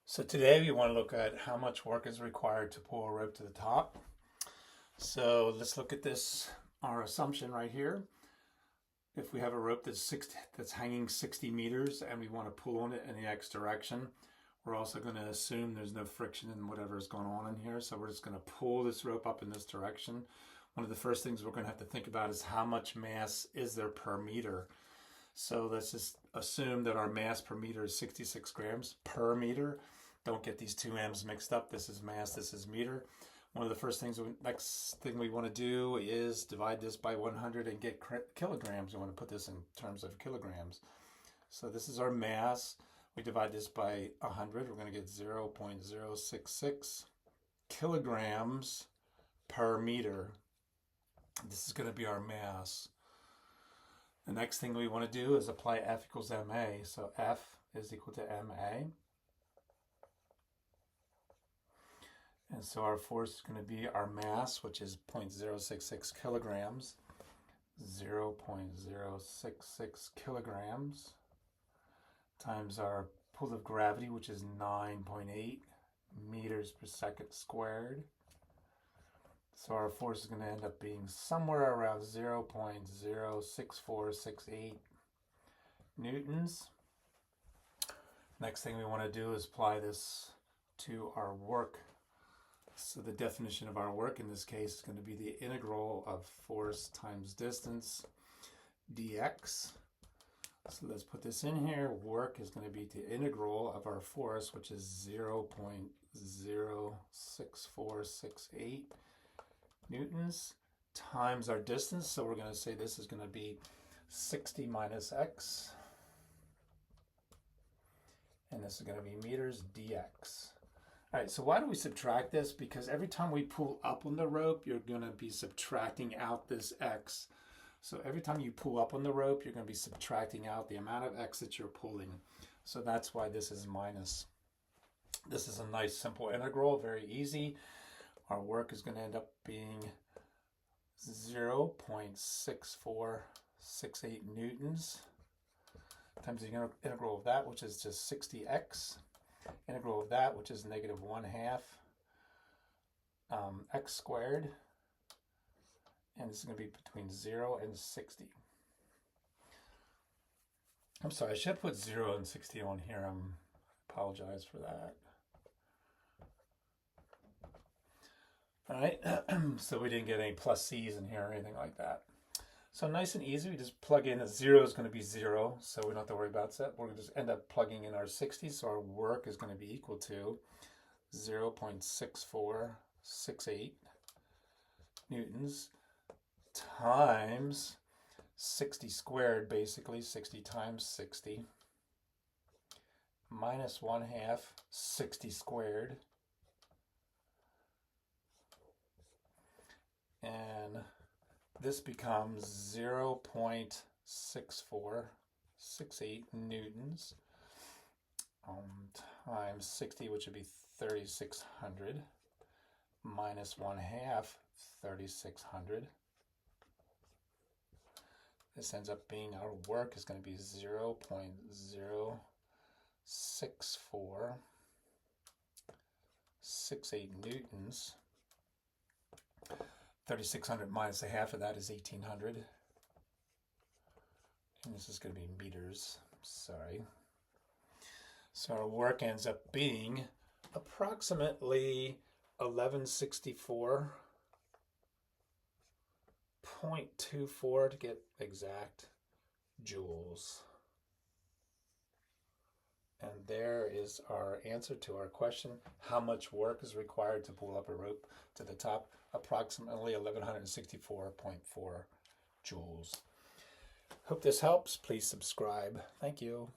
So today we want to look at how much work is required to pull a rope to the top. So let's look at this, our assumption right here. If we have a rope that's hanging 60 meters and we want to pull on it in the X direction, we're also going to assume there's no friction in whatever is going on in here. So we're just going to pull this rope up in this direction. One of the first things we're going to have to think about is how much mass is there per meter. So let's just assume that our mass per meter is 66 grams per meter. Don't get these two m's mixed up. This is mass, this is meter. One of the next thing we want to do is divide this by 100 and get kilograms. We want to put this in terms of kilograms. So this is our mass. We divide this by 100. We're going to get 0.066 kilograms per meter. This is going to be our mass. The next thing we want to do is apply F equals ma. So F is equal to ma. And so our force is going to be our mass, which is 0.066 kilograms. 0.066 kilograms times our pull of gravity, which is 9.8 meters per second squared. So our force is going to end up being somewhere around 0.06468 newtons. Next thing we want to do is apply this to our work. So the definition of our work in this case is going to be the integral of force times distance dx. So let's put this in here. Work is going to be the integral of our force, which is 0.06468 newtons times our distance. So we're going to say this is going to be 60 minus x. And this is going to be meters dx. All right, so why do we subtract this? Because every time we pull up on the rope, you're going to be subtracting out this x. So every time you pull up on the rope, you're going to be subtracting out the amount of x that you're pulling. So that's why this is minus. This is a nice simple integral, very easy. Our work is going to end up being 0.6468 newtons times the integral of that, which is just 60x. Integral of that, which is negative 1/2 x squared. And this is going to be between 0 and 60. I'm sorry, I should have put 0 and 60 on here. I apologize for that. All right, so we didn't get any plus c's in here or anything like that. So nice and easy, we just plug in a 0 is going to be 0, so we don't have to worry about that. We're going to just end up plugging in our 60, so our work is going to be equal to 0.6468 newtons times 60 squared, basically 60 times 60, minus 1/2 60 squared, and this becomes 0.6468 newtons times 60, which would be 3,600, minus 1/2 3,600. This ends up being our work is going to be 0.06468 newtons. 3,600 minus a half of that is 1,800. And this is going to be meters. Sorry. So our work ends up being approximately 1164.24 to get exact joules. And there is our answer to our question. How much work is required to pull up a rope to the top? Approximately 1164.4 joules. Hope this helps. Please subscribe. Thank you.